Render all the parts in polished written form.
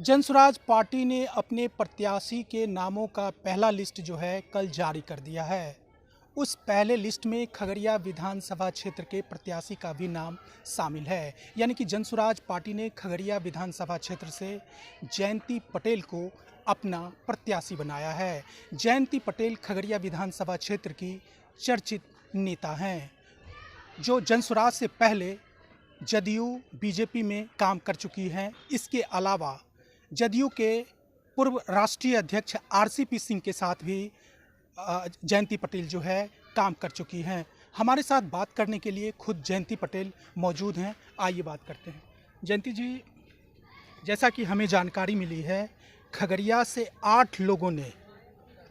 Jan Suraaj party ने अपने प्रत्याशी के नामों का पहला लिस्ट जो है कल जारी कर दिया है। उस पहले लिस्ट में खगड़िया विधानसभा क्षेत्र के प्रत्याशी का भी नाम शामिल है। यानी कि जनसुराज पार्टी ने खगड़िया विधानसभा क्षेत्र से जयंती पटेल को अपना प्रत्याशी बनाया है। जयंती पटेल खगड़िया विधानसभा क्षेत्र की चर्चित नेता हैं, जो जनसुराज से पहले जदयू बीजेपी में काम कर चुकी हैं। इसके अलावा जदयू के पूर्व राष्ट्रीय अध्यक्ष आरसीपी सिंह के साथ भी जयंती पटेल जो है काम कर चुकी हैं। हमारे साथ बात करने के लिए खुद जयंती पटेल मौजूद हैं। आइए बात करते हैं। जयंती जी, जैसा कि हमें जानकारी मिली है, खगड़िया से 8 लोगों ने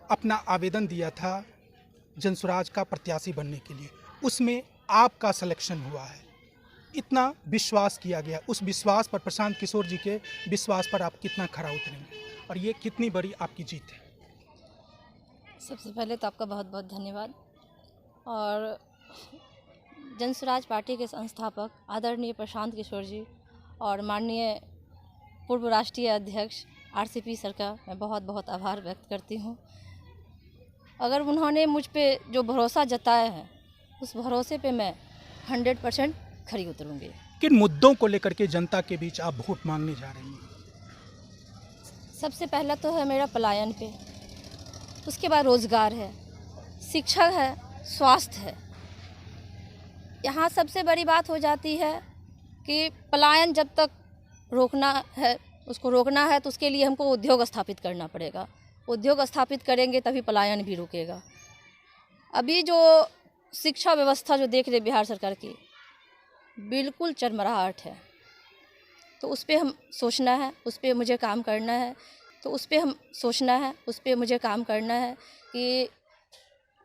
अपना आवेदन दिया था जनसुराज का प्रत्याशी बनने के लिए। उसमें आपका सिलेक्शन हुआ है, इतना विश्वास किया गया। उस विश्वास पर, प्रशांत किशोर जी के विश्वास पर आप कितना खरा उतरेंगे और ये कितनी बड़ी आपकी जीत है? सबसे पहले तो आपका बहुत बहुत धन्यवाद। और जनसुराज पार्टी के संस्थापक आदरणीय प्रशांत किशोर जी और माननीय पूर्व राष्ट्रीय अध्यक्ष आरसीपी सर का मैं बहुत बहुत आभार व्यक्त करती हूँ। अगर उन्होंने मुझ पे जो भरोसा जताया है, उस भरोसे पे मैं 100% खरी उतरूँगी। किन मुद्दों को लेकर के जनता के बीच आप वोट मांगने जा रही हैं? सबसे पहला तो है मेरा पलायन पे, उसके बाद रोज़गार है, शिक्षा है, स्वास्थ्य है। यहाँ सबसे बड़ी बात हो जाती है कि पलायन जब तक रोकना है, उसको रोकना है तो उसके लिए हमको उद्योग स्थापित करना पड़ेगा। उद्योग स्थापित करेंगे तभी पलायन भी रुकेगा। अभी जो शिक्षा व्यवस्था जो देख रहे बिहार सरकार की, बिल्कुल चरमराहट है। तो उस पर हम सोचना है, उस पर मुझे काम करना है। तो उस पर हम सोचना है, उस पर मुझे काम करना है कि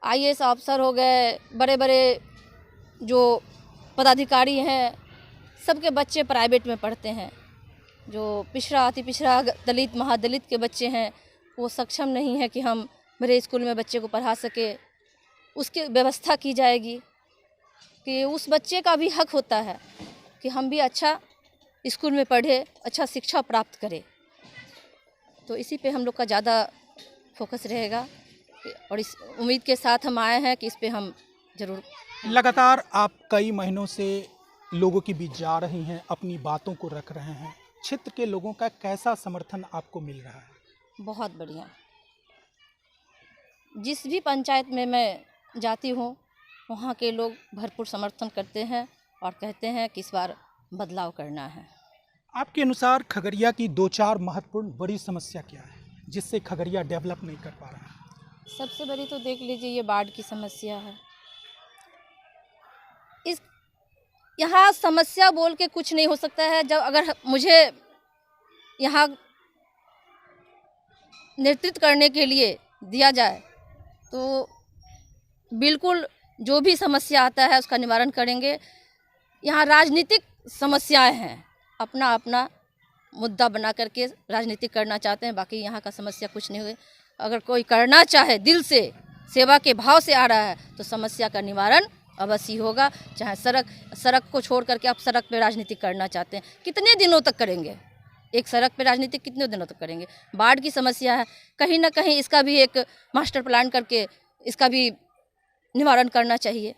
आईएएस अफसर हो गए, बड़े बड़े जो पदाधिकारी हैं, सबके बच्चे प्राइवेट में पढ़ते हैं। जो पिछड़ा, अति पिछड़ा, दलित, महादलित के बच्चे हैं, वो सक्षम नहीं है कि हम बड़े स्कूल में बच्चे को पढ़ा सके। उसकी व्यवस्था की जाएगी कि उस बच्चे का भी हक होता है कि हम भी अच्छा स्कूल में पढ़े, अच्छा शिक्षा प्राप्त करें। तो इसी पे हम लोग का ज़्यादा फोकस रहेगा और इस उम्मीद के साथ हम आए हैं कि इस पे हम ज़रूर। लगातार आप कई महीनों से लोगों के बीच जा रही हैं, अपनी बातों को रख रहे हैं। क्षेत्र के लोगों का कैसा समर्थन आपको मिल रहा है? बहुत बढ़िया। जिस भी पंचायत में मैं जाती हूँ, वहाँ के लोग भरपूर समर्थन करते हैं और कहते हैं कि इस बार बदलाव करना है। आपके अनुसार खगड़िया की 2-4 महत्वपूर्ण बड़ी समस्या क्या है जिससे खगड़िया डेवलप नहीं कर पा रहा है? सबसे बड़ी तो देख लीजिए, ये बाढ़ की समस्या है। इस यहाँ समस्या बोल के कुछ नहीं हो सकता है। जब अगर मुझे यहाँ नेतृत्व करने के लिए दिया जाए तो बिल्कुल जो भी समस्या आता है उसका निवारण करेंगे। यहाँ राजनीतिक समस्याएं हैं, अपना अपना मुद्दा बना करके राजनीति करना चाहते हैं। बाकी यहाँ का समस्या कुछ नहीं हुए। अगर कोई करना चाहे, दिल से, सेवा के भाव से आ रहा है, तो समस्या का निवारण अवश्य होगा। चाहे सड़क को छोड़ करके आप सड़क पे राजनीति करना चाहते हैं, कितने दिनों तक करेंगे? एक सड़क पे राजनीति कितने दिनों तक करेंगे? बाढ़ की समस्या है, कहीं ना कहीं इसका भी एक मास्टर प्लान करके इसका भी निवारण करना चाहिए।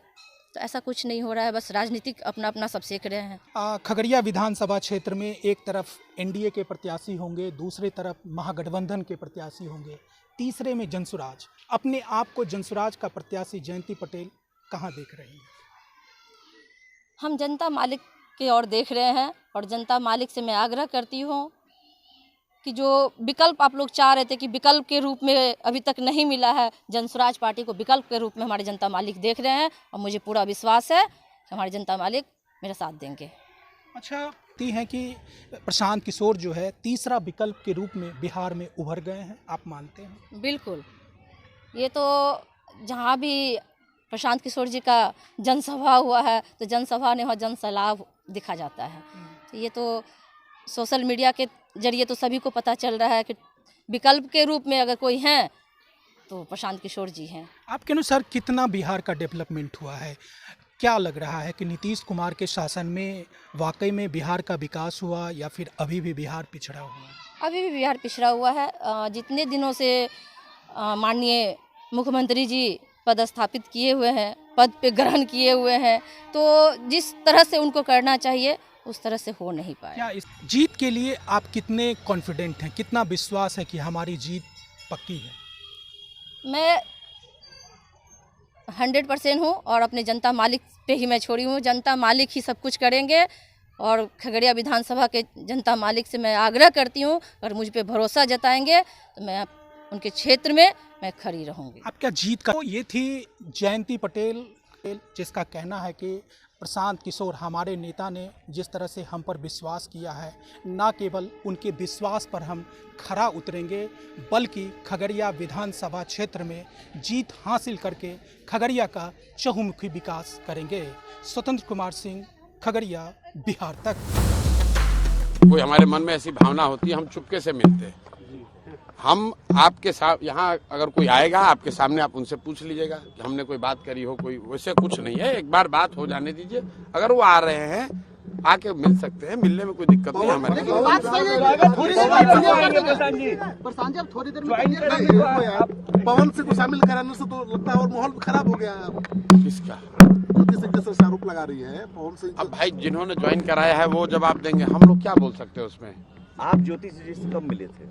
तो ऐसा कुछ नहीं हो रहा है, बस राजनीतिक अपना अपना सब सीख रहे हैं। खगड़िया विधानसभा क्षेत्र में एक तरफ एनडीए के प्रत्याशी होंगे, दूसरी तरफ महागठबंधन के प्रत्याशी होंगे, तीसरे में जनसुराज। अपने आप को जनसुराज का प्रत्याशी जयंती पटेल कहाँ देख रही हैं? हम जनता मालिक की ओर देख रहे हैं और जनता मालिक से मैं आग्रह करती हूँ कि जो विकल्प आप लोग चाह रहे थे कि विकल्प के रूप में अभी तक नहीं मिला है, जनसुराज पार्टी को विकल्प के रूप में हमारे जनता मालिक देख रहे हैं और मुझे पूरा विश्वास है कि हमारे जनता मालिक मेरा साथ देंगे। अच्छा, ती है कि प्रशांत किशोर जो है तीसरा विकल्प के रूप में बिहार में उभर गए हैं, आप मानते हैं? बिल्कुल। ये तो जहाँ भी प्रशांत किशोर जी का जनसभा हुआ है तो जनसभा ने वहाँ जनसैलाब दिखा जाता है। ये तो सोशल मीडिया के जरिए तो सभी को पता चल रहा है कि विकल्प के रूप में अगर कोई हैं तो प्रशांत किशोर जी हैं। आपके अनुसार कितना बिहार का डेवलपमेंट हुआ है? क्या लग रहा है कि नीतीश कुमार के शासन में वाकई में बिहार का विकास हुआ या फिर अभी भी बिहार पिछड़ा हुआ है? अभी भी बिहार पिछड़ा हुआ है। जितने दिनों से माननीय मुख्यमंत्री जी पदस्थापित किए हुए हैं, पद पे ग्रहण किए हुए हैं, तो जिस तरह से उनको करना चाहिए उस तरह से हो नहीं पाया। क्या इस जीत के लिए आप कितने कॉन्फिडेंट हैं, कितना विश्वास है कि हमारी जीत पक्की है? मैं 100% हूँ और अपने जनता मालिक पे ही मैं छोड़ी हूँ। जनता मालिक ही सब कुछ करेंगे और खगड़िया विधानसभा के जनता मालिक से मैं आग्रह करती हूँ, अगर मुझ पे भरोसा जताएंगे तो मैं उनके क्षेत्र में मैं खड़ी रहूँगी। आपका जीत का तो ये थी जयंती पटेल, जिसका कहना है कि प्रशांत किशोर हमारे नेता ने जिस तरह से हम पर विश्वास किया है, ना केवल उनके विश्वास पर हम खरा उतरेंगे बल्कि खगड़िया विधानसभा क्षेत्र में जीत हासिल करके खगड़िया का चहुमुखी विकास करेंगे। स्वतंत्र कुमार सिंह, खगड़िया, बिहार तक। कोई हमारे मन में ऐसी भावना होती है, हम चुपके से मिलते हैं। हम आपके साथ यहाँ अगर कोई आएगा आपके सामने, आप उनसे पूछ लीजिएगा कि हमने कोई बात करी हो, कोई वैसे कुछ नहीं है। एक बार बात हो जाने दीजिए, अगर वो आ रहे हैं आके मिल सकते हैं, मिलने में कोई दिक्कत नहीं हमारे। पवन सिंह को शामिल कराने से तो लगता है और माहौल खराब हो गया है। किसका? ज्योति सिंह जैसे आरोप लगा रही है पवन सिंह। अब भाई जिन्होंने ज्वाइन कराया है वो जवाब देंगे, हम लोग क्या बोल सकते हैं उसमें। आप ज्योति जी से कब मिले थे?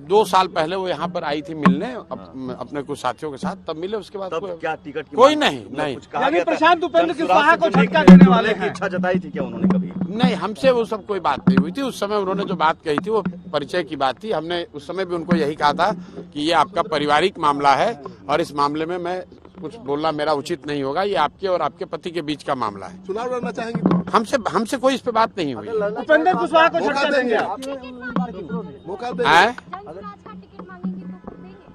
2 साल पहले वो यहाँ पर आई थी मिलने अपने कुछ साथियों के साथ, तब मिले। उसके बाद तब क्या टिकट की कोई मांग- नहीं कुछ कहा गया था? प्रशांत उपेंद्र जनसुराज कुशवाहा से को जुड़ने झटका की- देने वाले जुड़ने की हैं। इच्छा जताई थी क्या उन्होंने कभी? नहीं, हमसे वो सब कोई बात नहीं हुई थी। उस समय उन्होंने जो बात कही थी वो परिचय की बात थी। हमने उस समय भी उनको यही कहा था कि ये आपका पारिवारिक मामला है और इस मामले में मैं कुछ बोलना मेरा उचित नहीं होगा। ये आपके और आपके पति के बीच का मामला है। चुनाव लड़ना चाहेंगे तो हमसे कोई इस पे बात नहीं हुई। उपेंद्र कुशवाहा को झटका देंगे आप? मौका देंगे? हैं?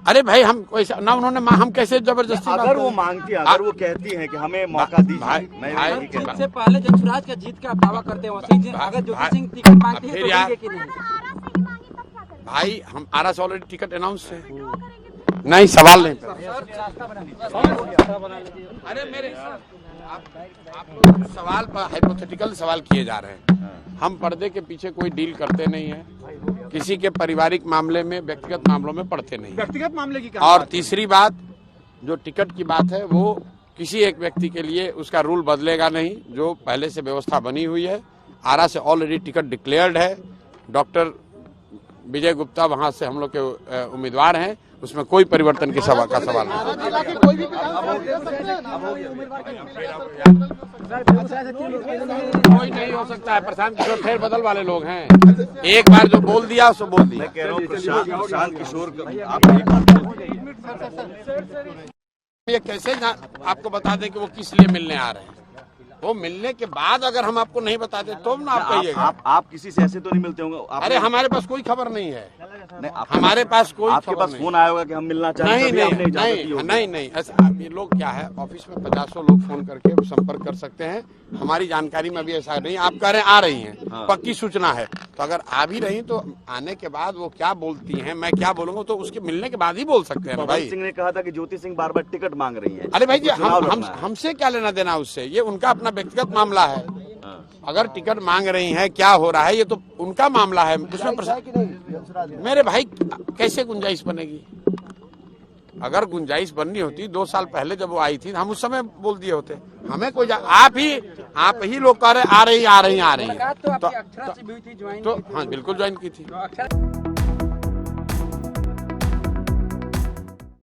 अरे भाई हम वैसा ना, उन्होंने हम कैसे जबरदस्ती अगर वो मांगती है, अगर वो कहती है कि हमें मौका दीजिए, मैं भाई- यही कहता इससे पहले जनसुराज का जीत का दावा करते हैं वसीम जी, अगर ज्योति सिंह टिकट मांगती है फिर तो यार- देंगे कि नहीं? भाई हम आरा से ऑलरेडी टिकट अनाउंस है। नहीं, सवाल नहीं। अरे मेरे आप लोग सवाल पर हाइपोथेटिकल सवाल किए जा रहे हैं। हम पर्दे के पीछे कोई डील करते नहीं है, किसी के पारिवारिक मामले में, व्यक्तिगत मामलों में पड़ते नहीं। व्यक्तिगत मामले की और तीसरी बात, जो टिकट की बात है वो किसी एक व्यक्ति के लिए उसका रूल बदलेगा नहीं। जो पहले से व्यवस्था बनी हुई है, आरा से ऑलरेडी टिकट डिक्लेयर्ड है। डॉक्टर विजय गुप्ता वहां से हम लोग के उम्मीदवार हैं, उसमें कोई परिवर्तन की सवाल नहीं। कोई नहीं हो सकता है। प्रशांत किशोर फेर बदल वाले लोग हैं। एक बार जो बोल दिया सो बोल दिया। मैं कह रहा हूँ प्रशांत किशोर आप एक बात ये कैसे आपको बता दें कि वो किस लिए मिलने आ रहे हैं? वो मिलने के बाद अगर हम आपको नहीं बता दें तो ना आप कहिएगा। आप किसी से ऐसे तो नहीं मिलते होंगे? अरे हमारे पास कोई खबर नहीं है। नहीं, हमारे पास कोई आपके खबर पास नहीं। फोन आया होगा कि हम मिलना चाहते हैं, नहीं तभी आपने नहीं इजाजत दी नहीं होगी। नहीं नहीं ऐसा ये लोग क्या है, ऑफिस में 50 लोग फोन करके संपर्क कर सकते हैं। हमारी जानकारी में भी ऐसा नहीं। आप कह रहे हैं आ रही हैं, हाँ। पक्की सूचना है, तो अगर आ भी रही तो आने के बाद वो क्या बोलती हैं, मैं क्या बोलूंगा, तो उसके मिलने के बाद ही बोल सकते हैं ना पवन भाई। सिंह ने कहा था कि ज्योति सिंह बार बार टिकट मांग रही है। अरे भाई जी, चुनाव लड़ना है। हमसे क्या लेना देना उससे? ये उनका अपना व्यक्तिगत मामला है। हाँ। अगर टिकट मांग रही हैं, क्या हो रहा है, ये तो उनका मामला है। उसमें मेरे भाई कैसे गुंजाइश बनेगी? अगर गुंजाइश बननी होती 2 साल पहले जब वो आई थी, हम उस समय बोल दिए होते। हमें कोई आप ही लोग कह रहे आ रही है। मुलाकात तो आपकी अक्षरा से भी हुई थी, ज्वाइन तो की थी। हाँ, बिल्कुल ज्वाइन की थी। तो अक्षरा